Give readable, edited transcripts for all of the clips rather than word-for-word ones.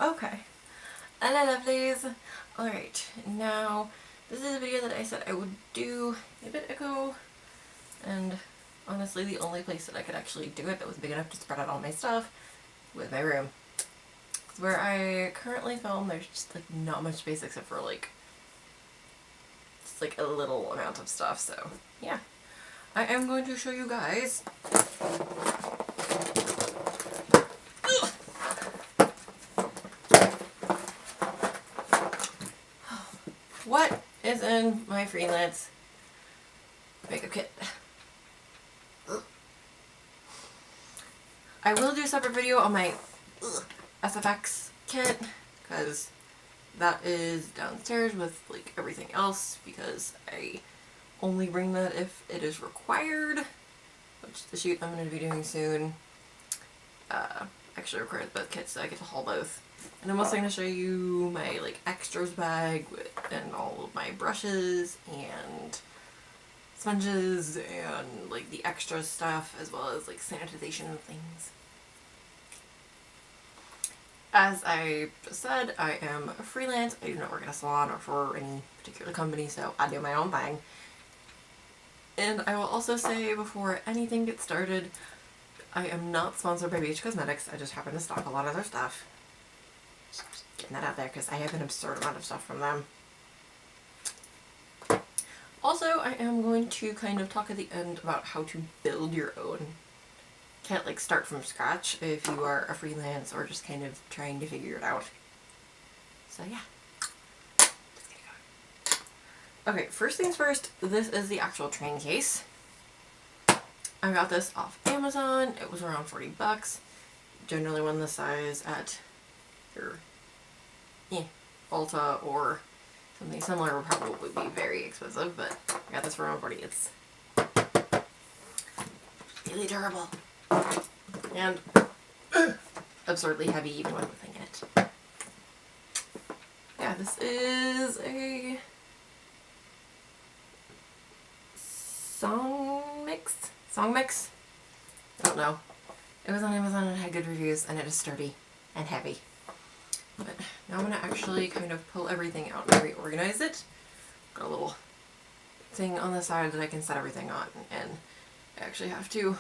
Okay. Hello lovelies. Alright, now this is a video that I said I would do a bit ago, and honestly the only place that I could actually do it that was big enough to spread out all my stuff was my room. Where I currently film, there's just like not much space except for just like a little amount of stuff, so yeah. I am going to show you guys what is in my Freelance makeup kit. I will do a separate video on my SFX kit because that is downstairs with like everything else, because I only bring that if it is required, which the shoot I'm going to be doing soon actually requires both kits, so I get to haul both. And I'm also going to show you my like extras bag and all of my brushes and sponges and like the extra stuff, as well as like sanitization and things. As I just said, I am a freelance. I do not work at a salon or for any particular company, so I do my own thing. And I will also say before anything gets started, I am not sponsored by BH Cosmetics. I just happen to stock a lot of their stuff. Just getting that out there because I have an absurd amount of stuff from them. Also, I am going to kind of talk at the end about how to build your own kit, like start from scratch if you are a freelance or just kind of trying to figure it out. So yeah, let's get it going. Okay, first things first, this is the actual train case. I got this off Amazon. It was around 40 bucks. Generally one this size at your Ulta or something similar would probably be very expensive, but I got this for around 40. It's really durable and absurdly heavy even with nothing in it. Yeah, this is a song mix? I don't know. It was on Amazon and had good reviews, and it is sturdy and heavy. But now I'm going to actually kind of pull everything out and reorganize it. Got a little thing on the side that I can set everything on, and I actually have to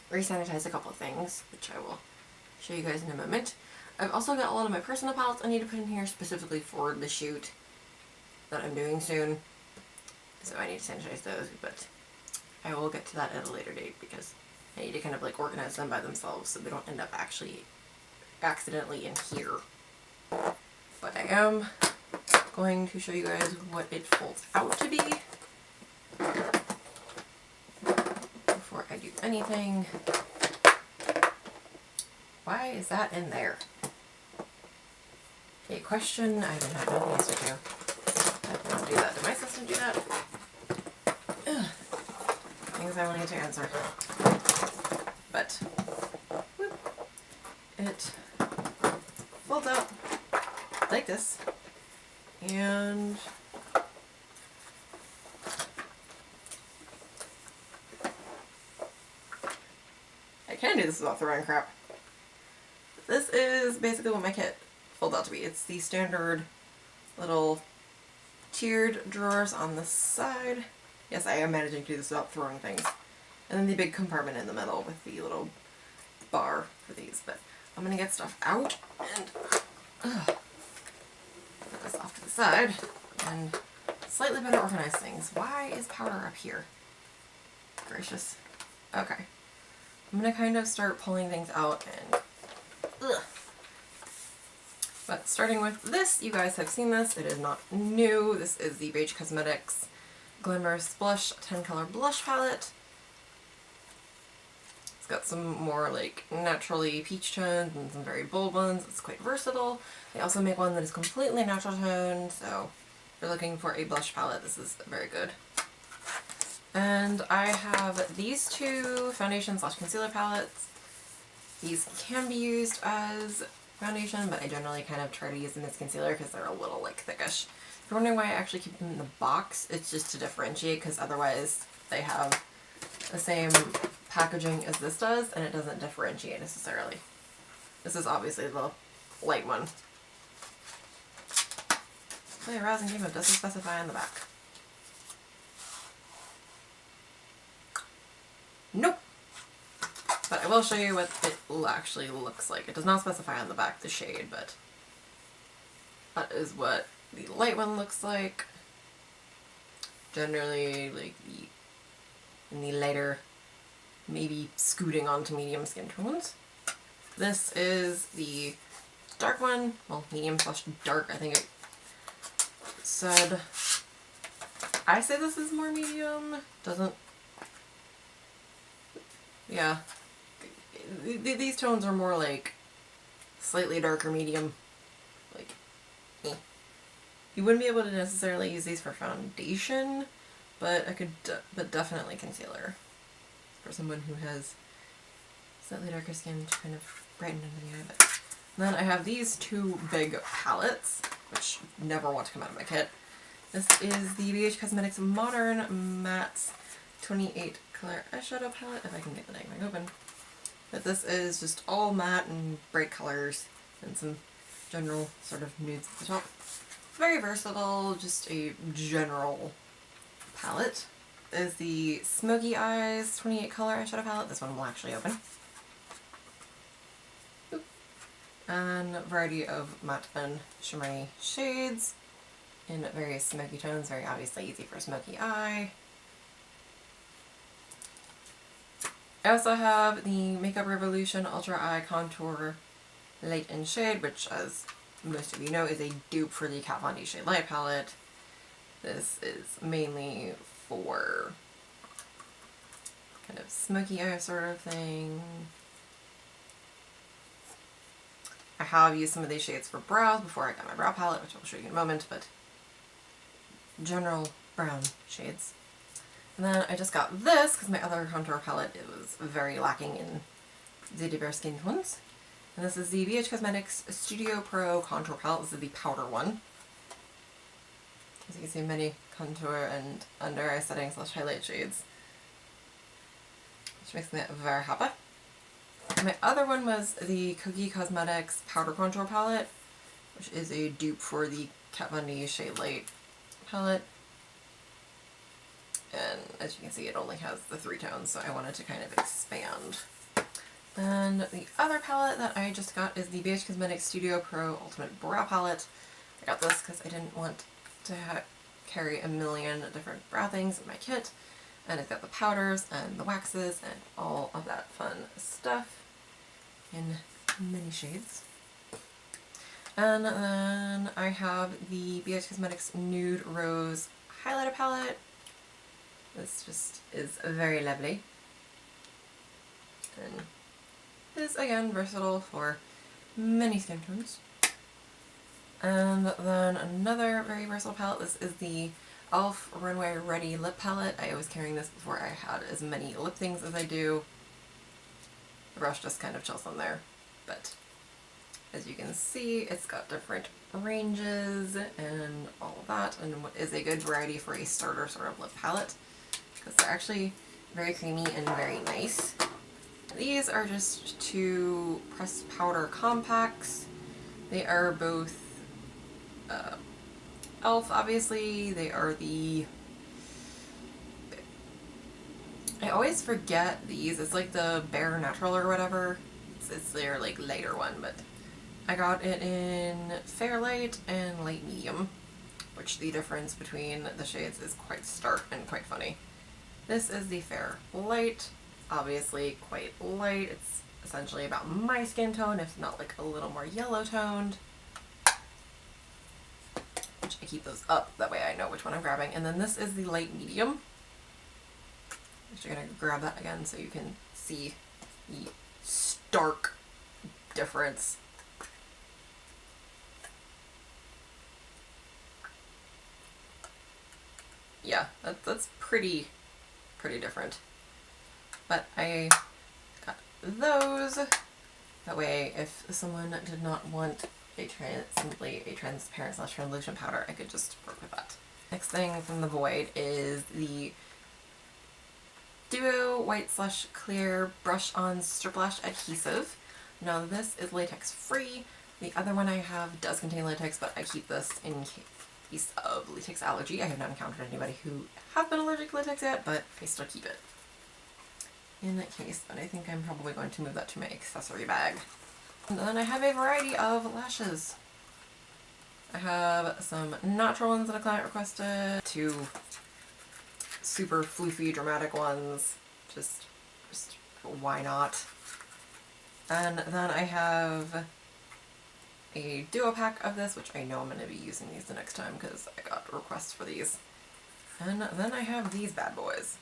re-sanitize a couple of things, which I will show you guys in a moment. I've also got a lot of my personal palettes I need to put in here specifically for the shoot that I'm doing soon. So I need to sanitize those, but I will get to that at a later date because I need to kind of like organize them by themselves so they don't end up actually accidentally in here. But I am going to show you guys what it folds out to be before I do anything. Why is that in there? A question I do not know the answer to. I did not do that. Did my system do that? Ugh. Things I will need to answer. But whoop, it folds out like this, and I can do this without throwing crap. This is basically what my kit folds out to be. It's the standard little tiered drawers on the side. Yes, I am managing to do this without throwing things. And then the big compartment in the middle with the little bar for these. But I'm going to get stuff out and put this off to the side and slightly better organize things. Why is powder up here? Gracious. Okay. I'm going to kind of start pulling things out and But starting with this, you guys have seen this. It is not new. This is the BH Cosmetics Glamorous Blush 10 color blush palette. It's got some more like naturally peach tones and some very bold ones. It's quite versatile. They also make one that is completely natural tone, so if you're looking for a blush palette, this is very good. And I have these two foundation / concealer palettes. These can be used as foundation, but I generally kind of try to use them as concealer because they're a little like thickish. If you're wondering why I actually keep them in the box, it's just to differentiate, because otherwise they have the same packaging as this does and it doesn't differentiate necessarily. This is obviously the light one. Play a rousing game of doesn't specify on the back. Nope. But I will show you what it actually looks like. It does not specify on the back the shade, but that is what the light one looks like. Generally, like in the lighter, maybe scooting onto medium skin tones. This is the dark one, well, medium slash dark, I think it said. I say this is more medium, doesn't, yeah. These tones are more like slightly darker medium, like, You wouldn't be able to necessarily use these for foundation, but I could, but definitely concealer for someone who has slightly darker skin to kind of brighten under the eye. But then I have these two big palettes, which never want to come out of my kit. This is the BH Cosmetics Modern Matte 28 Color Eyeshadow Palette, if I can get the dang thing open. But this is just all matte and bright colors and some general sort of nudes at the top. Very versatile, just a general palette. Is the Smoky Eyes 28 Color Eyeshadow Palette. This one will actually open. Oop. And a variety of matte and shimmery shades in various smoky tones. Very obviously easy for smoky eye. I also have the Makeup Revolution Ultra Eye Contour Light and Shade, which, as most of you know, is a dupe for the Kat Von D Shade Light palette. This is mainly for kind of smoky eye sort of thing. I have used some of these shades for brows before I got my brow palette, which I'll show you in a moment, but general brown shades. And then I just got this because my other contour palette, it was very lacking in Zeta Bare skin tones. And this is the BH Cosmetics Studio Pro Contour Palette. This is the powder one. As you can see, many contour and under eye setting slash highlight shades, which makes me very happy. And my other one was the Cookie Cosmetics Powder Contour Palette, which is a dupe for the Kat Von D Shade Light palette. And as you can see, it only has the 3 tones, so I wanted to kind of expand. Then the other palette that I just got is the BH Cosmetics Studio Pro Ultimate Brow Palette. I got this because I didn't want to carry a million different brow things in my kit. And it's got the powders and the waxes and all of that fun stuff in many shades. And then I have the BH Cosmetics Nude Rose Highlighter Palette. This just is very lovely. And is again versatile for many skin tones. And then another very versatile palette. This is the e.l.f. Runway Ready Lip Palette. I was carrying this before I had as many lip things as I do. The brush just kind of chills on there, but as you can see, it's got different ranges and all of that, and what is a good variety for a starter sort of lip palette, because they're actually very creamy and very nice. These are just 2 pressed powder compacts. They are both e.l.f. obviously. They are the, I always forget these. It's like the Bare Natural or whatever. It's their like lighter one, but I got it in Fair Light and Light Medium, which the difference between the shades is quite stark and quite funny. This is the Fair Light. Obviously quite light. It's essentially about my skin tone, if not like a little more yellow toned. Which I keep those up, that way I know which one I'm grabbing. And then this is the Light Medium. Actually, I'm gonna grab that again so you can see the stark difference. Yeah, that's pretty different. But I got those. That way, if someone did not want simply a transparent slash translucent powder, I could just work with that. Next thing from the Void is the Duo White slash Clear Brush On Strip Lash Adhesive. Now this is latex free, The other one I have does contain latex, but I keep this in case of latex allergy. I have not encountered anybody who have been allergic to latex yet, but I still keep it in that case. But I think I'm probably going to move that to my accessory bag. And then I have a variety of lashes. I have some natural ones that a client requested, 2 super floofy dramatic ones, just why not. And then I have a duo pack of this, which I know I'm going to be using these the next time because I got requests for these. And then I have these bad boys.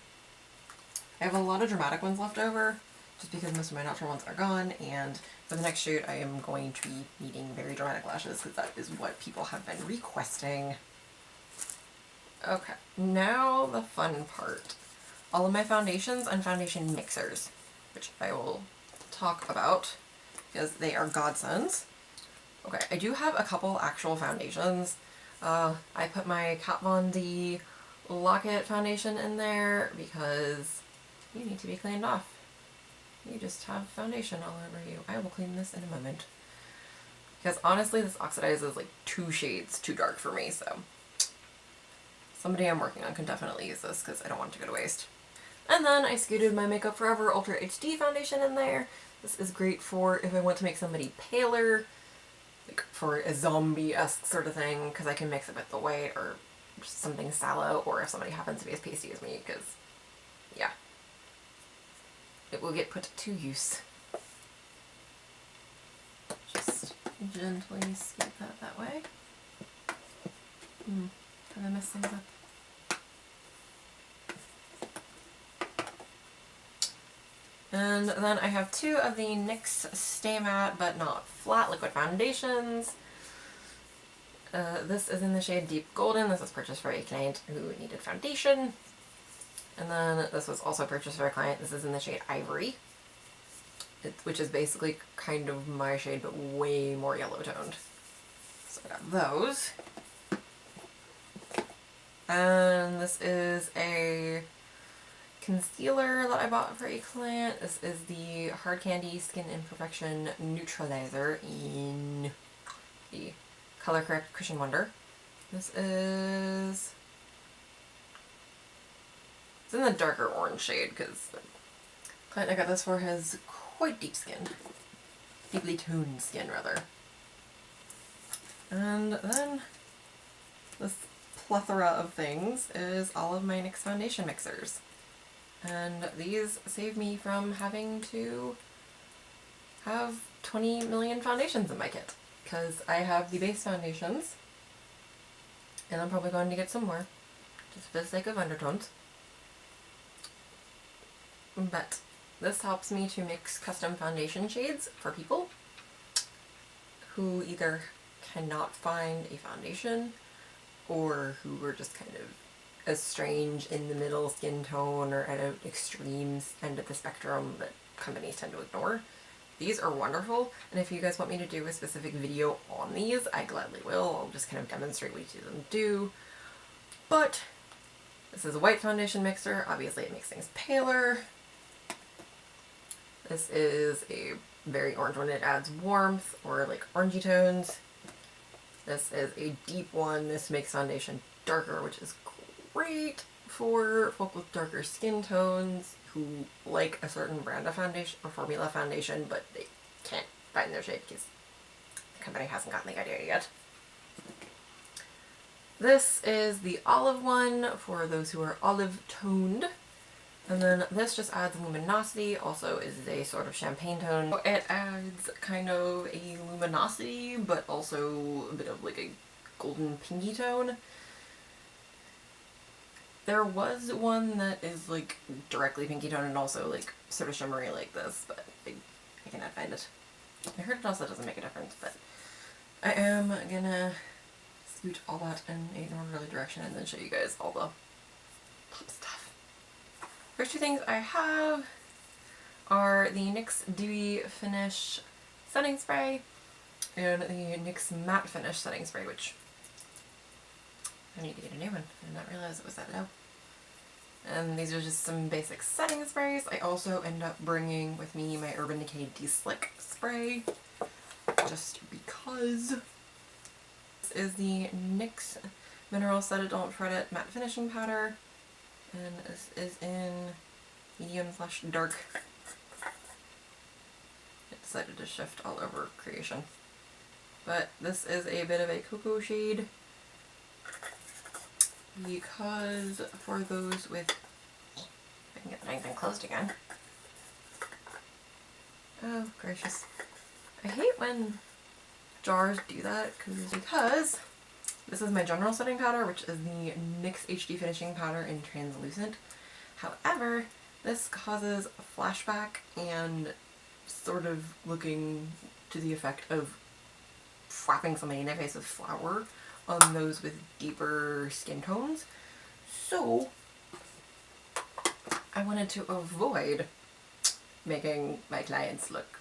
I have a lot of dramatic ones left over, just because most of my natural ones are gone, and for the next shoot I am going to be needing very dramatic lashes because that is what people have been requesting. Okay, now the fun part. All of my foundations and foundation mixers, which I will talk about because they are godsends. Okay, I do have a couple actual foundations. I put my Kat Von D Lock-It foundation in there because you need to be cleaned off. You just have foundation all over you. I will clean this in a moment. Because honestly, this oxidizes like 2 shades too dark for me, so somebody I'm working on can definitely use this because I don't want it to go to waste. And then I scooted my Makeup Forever Ultra HD foundation in there. This is great for if I want to make somebody paler, like for a zombie-esque sort of thing, because I can mix it with the white or just something sallow, or if somebody happens to be as pasty as me, because, yeah. It will get put to use. Just gently scoop that way. Have I messed things up? And then I have 2 of the NYX Stay Matte But Not Flat liquid foundations. This is in the shade Deep Golden. This was purchased for a client who needed foundation. And then this was also purchased for a client. This is in the shade Ivory, which is basically kind of my shade but way more yellow toned. So I got those. And this is a concealer that I bought for a client. This is the Hard Candy Skin Imperfection Neutralizer in the Color Correct Cushion Wonder. This is... it's in the darker orange shade because the client I got this for has quite deep skin. Deeply toned skin, rather. And then this plethora of things is all of my NYX foundation mixers. And these save me from having to have 20 million foundations in my kit, because I have the base foundations, and I'm probably going to get some more, just for the sake of undertones. But this helps me to mix custom foundation shades for people who either cannot find a foundation or who are just kind of a strange in the middle skin tone or at an extreme end of the spectrum that companies tend to ignore. These are wonderful, and if you guys want me to do a specific video on these, I gladly will. I'll just kind of demonstrate what each of them do. But this is a white foundation mixer. Obviously it makes things paler. This is a very orange one. It adds warmth or like orangey tones. This is a deep one. This makes foundation darker, which is great for folk with darker skin tones who like a certain brand of foundation or formula foundation, but they can't find their shade because the company hasn't gotten the idea yet. This is the olive one for those who are olive toned. And then this just adds luminosity, also is a sort of champagne tone. It adds kind of a luminosity, but also a bit of like a golden pinky tone. There was one that is like directly pinky tone and also like sort of shimmery like this, but I cannot find it. I heard it also doesn't make a difference, but I am gonna scoot all that in a northerly direction and then show you guys all the top stuff. First 2 things I have are the NYX Dewy Finish Setting Spray and the NYX Matte Finish Setting Spray, which I need to get a new one. I did not realize it was that low. And these are just some basic setting sprays. I also end up bringing with me my Urban Decay De-Slick spray. just because. This is the NYX Mineral Set It Don't Fret It Matte Finishing Powder, and this is in medium/dark. I decided to shift all over creation. But this is a bit of a cocoa shade, because for those with, if I can get the dang thing closed again. Oh gracious. I hate when jars do that, because this is my general setting powder, which is the NYX HD Finishing Powder in Translucent. However, this causes a flashback and sort of looking to the effect of slapping somebody in the face with flour on those with deeper skin tones. So I wanted to avoid making my clients look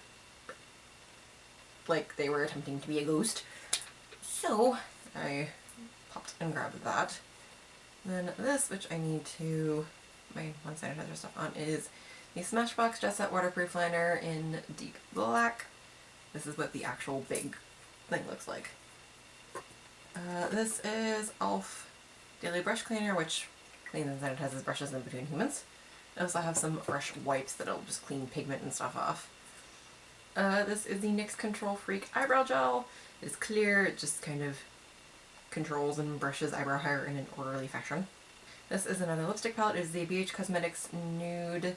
like they were attempting to be a ghost. So I popped and grabbed that. Then this, which I need to, my one sanitizer stuff on, is the Smashbox Jet Set Waterproof Liner in Deep Black. This is what the actual big thing looks like. This is e.l.f. Daily Brush Cleaner, which cleans and sanitizes brushes in between humans. I also have some brush wipes that'll just clean pigment and stuff off. This is the NYX Control Freak Eyebrow Gel. It's clear, it just kind of controls and brushes eyebrow hair in an orderly fashion. This is another lipstick palette. It is the BH Cosmetics Nude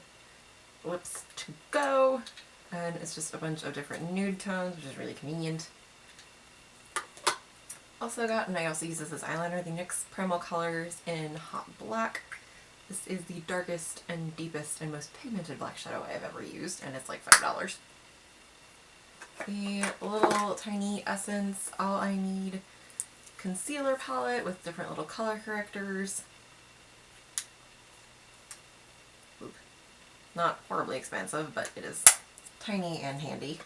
Lips to Go, and it's just a bunch of different nude tones, which is really convenient. Also got, and I also use this as eyeliner, the NYX Primal Colors in Hot Black. This is the darkest and deepest and most pigmented black shadow I have ever used, and it's like $5. The little tiny Essence All I Need concealer palette with different little color correctors. Oop. Not horribly expensive, but it is tiny and handy.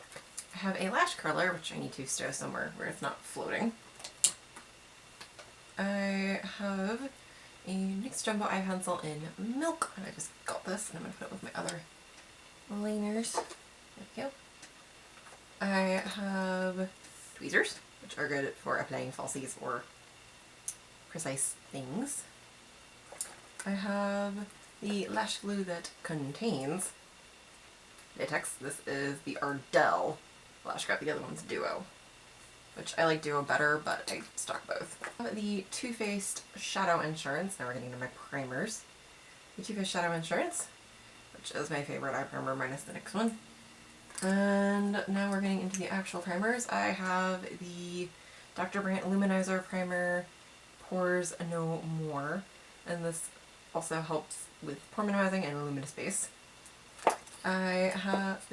I have a lash curler, which I need to stow somewhere where it's not floating. I have a NYX Jumbo Eye Pencil in Milk, and I just got this, and I'm going to put it with my other liners. There we go. I have tweezers, which are good for applying falsies or precise things. I have the lash glue that contains latex. This is the Ardell lash glue. The other one's Duo, which I like Duo better, but I stock both. The Too Faced Shadow Insurance. Now we're getting into my primers. The Too Faced Shadow Insurance, which is my favorite eye primer minus the NYX one. And now we're getting into the actual primers. I have the Dr. Brandt Luminizer Primer Pores No More, and this also helps with pore minimizing and luminous base. I have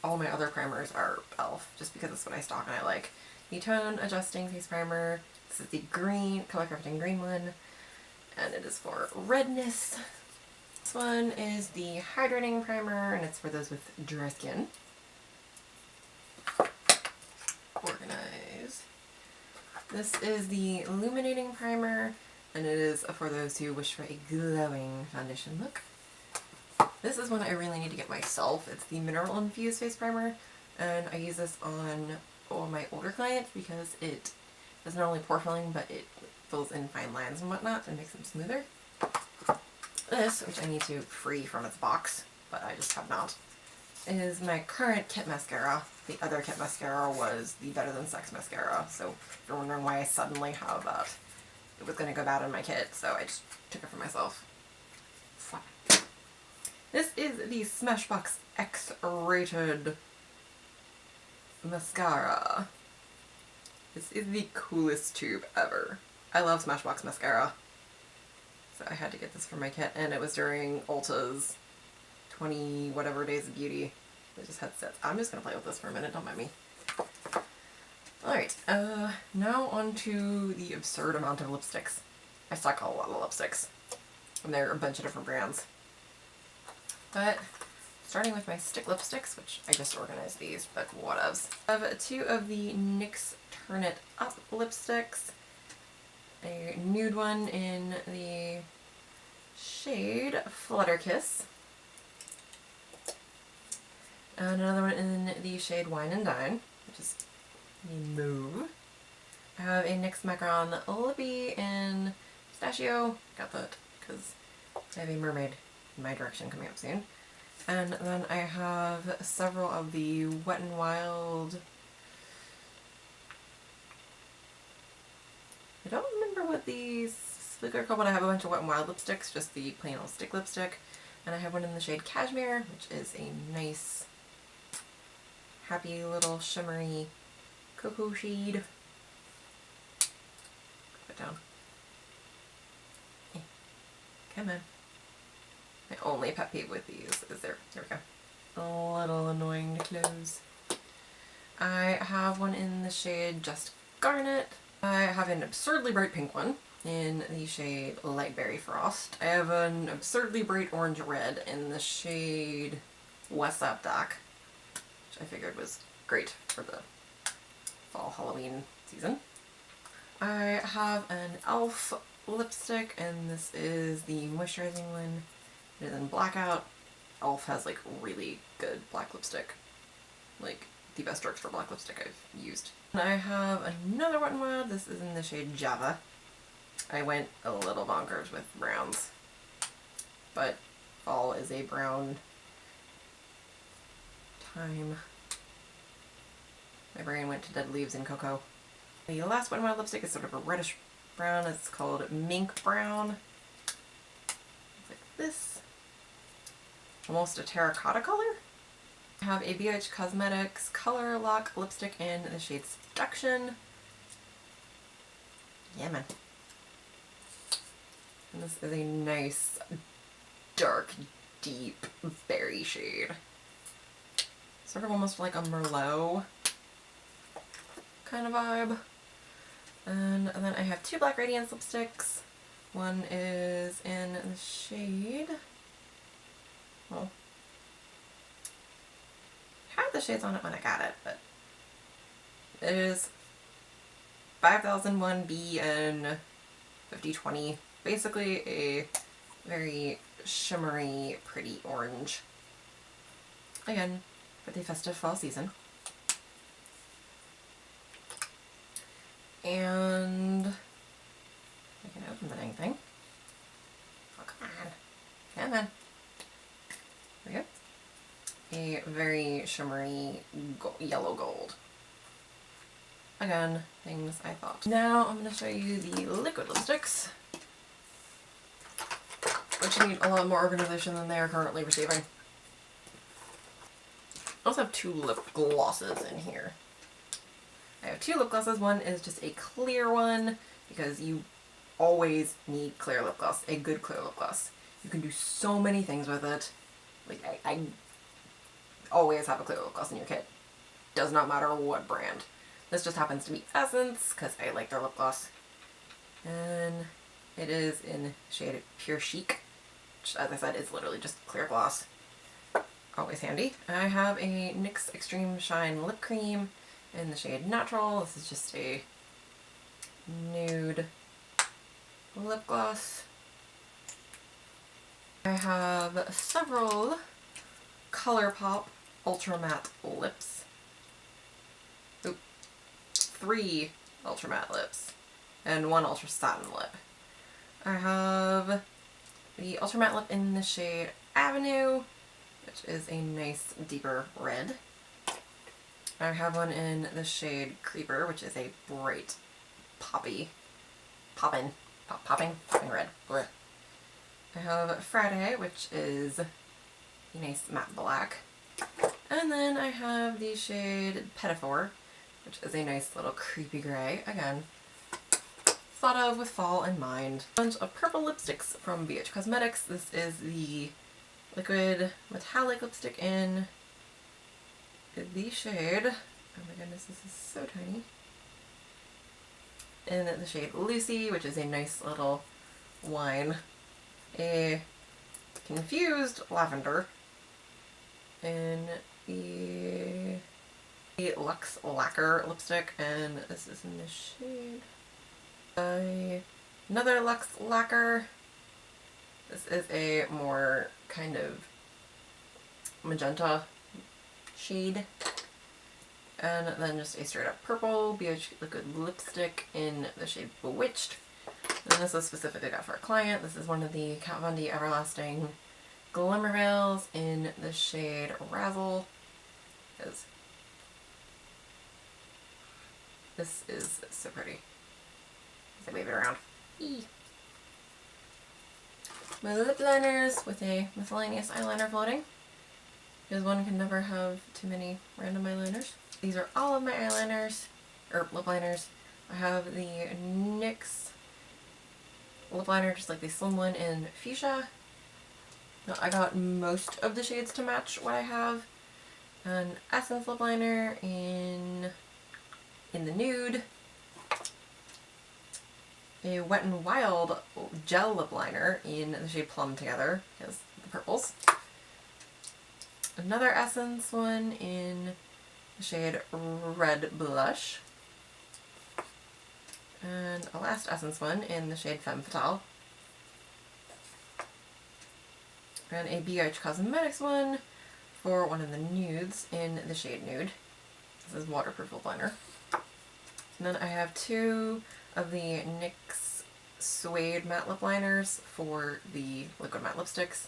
all my other primers are e.l.f. just because it's what I stock and I like. The Tone Adjusting Face Primer. This is the green, color correcting green one, and it is for redness. This one is the Hydrating Primer, and it's for those with dry skin. Organize. This is the Illuminating Primer, and it is for those who wish for a glowing foundation look. This is one I really need to get myself. It's the Mineral Infused Face Primer, and I use this on all my older clients because it is not only pore filling, but it fills in fine lines and whatnot and makes them smoother. This, which I need to free from its box, but I just have not, is my current kit mascara. The other kit mascara was the Better Than Sex mascara, so if you're wondering why I suddenly have that, it was going to go bad in my kit, so I just took it for myself. This is the Smashbox X-Rated mascara. This is the coolest tube ever. I love Smashbox mascara, so I had to get this for my kit, and it was during Ulta's 20 whatever days of beauty. I just had sets. I'm just going to play with this for a minute, don't mind me. Alright, now on to the absurd amount of lipsticks. I stock a lot of lipsticks, and there are a bunch of different brands. But starting with my stick lipsticks, which I just organized these, but whatevs. I have two of the NYX Turn It Up lipsticks. A nude one in the shade Flutter Kiss. And another one in the shade Wine and Dine, which is move. I have a NYX Macaron Lippy in Pistachio. Got that because I have a mermaid in my direction coming up soon. And then I have several of the Wet n Wild. I don't remember what these specifically are called, but I have a bunch of Wet n Wild lipsticks, just the plain old stick lipstick. And I have one in the shade Cashmere, which is a nice, happy little shimmery cocoa shade. Put it down. Come on. My only pet peeve with these is there we go. A little annoying to close. I have one in the shade Just Garnet. I have an absurdly bright pink one in the shade Light Berry Frost. I have an absurdly bright orange red in the shade West Up Dark, which I figured was great for the fall Halloween season. I have an e.l.f. lipstick, and this is the moisturizing one. It is in Blackout. e.l.f. has like really good black lipstick. Like the best drugstore black lipstick I've used. And I have another Wet n Wild. This is in the shade Java. I went a little bonkers with browns, but fall is a brown time. My brain went to dead leaves and cocoa. The last Wet n Wild lipstick is sort of a reddish brown. It's called Mink Brown. It's like this. Almost a terracotta color. I have a BH Cosmetics Color Lock lipstick in the shade Seduction. Yeah, man. And this is a nice, dark, deep berry shade. Sort of almost like a Merlot kind of vibe. And then I have two Black Radiance lipsticks. One is in the shade, well, I had the shades on it when I got it, but it is 5001B and 5020. Basically a very shimmery, pretty orange. Again, for the festive fall season. And I can open the dang thing. Oh, come on. Come on. There we go. A very shimmery yellow gold. Again, things I thought. Now I'm going to show you the liquid lipsticks, which need a lot more organization than they are currently receiving. I also have two lip glosses in here. I have two lip glosses. One is just a clear one, because you always need clear lip gloss, a good clear lip gloss. You can do so many things with it. Like, I always have a clear lip gloss in your kit. Does not matter what brand. This just happens to be Essence, because I like their lip gloss. And it is in shade Pure Chic, which, as I said, is literally just clear gloss. Always handy. I have a NYX Extreme Shine Lip Cream in the shade Natural. This is just a nude lip gloss. I have several ColourPop Ultra Matte lips. Oop. 3 Ultra Matte lips and 1 Ultra Satin lip. I have the Ultra Matte lip in the shade Avenue, which is a nice deeper red. I have one in the shade Creeper, which is a bright popping red. Blech. I have Friday, which is a nice matte black. And then I have the shade Pedophore, which is a nice little creepy gray. Again, thought of with fall in mind. A bunch of purple lipsticks from BH Cosmetics. This is the liquid metallic lipstick in the shade, oh my goodness, this is so tiny, in the shade Lucy, which is a nice little wine. A confused lavender in the Luxe Lacquer lipstick, and this is in the shade another Luxe Lacquer. This is a more kind of magenta shade. And then just a straight up purple BH liquid lipstick in the shade Bewitched. And this is specifically got for a client. This is one of the Kat Von D Everlasting Glimmer Veils in the shade Razzle. This is so pretty. As I wave it around. Eee. My lip liners with a miscellaneous eyeliner floating, because one can never have too many random eyeliners. These are all of my eyeliners, or lip liners. I have the NYX lip liner, just like the slim one in Fuchsia. Now, I got most of the shades to match what I have. An Essence lip liner in the nude. A Wet n Wild gel lip liner in the shade Plum Together, because the purples. Another Essence one in the shade Red Blush. And a last Essence one in the shade Femme Fatale. And a BH Cosmetics one for one of the nudes in the shade Nude. This is waterproof lip liner. And then I have two of the NYX Suede matte lip liners for the liquid matte lipsticks.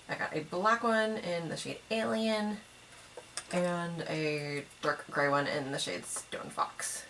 I got a black one in the shade Alien and a dark gray one in the shade Stone Fox.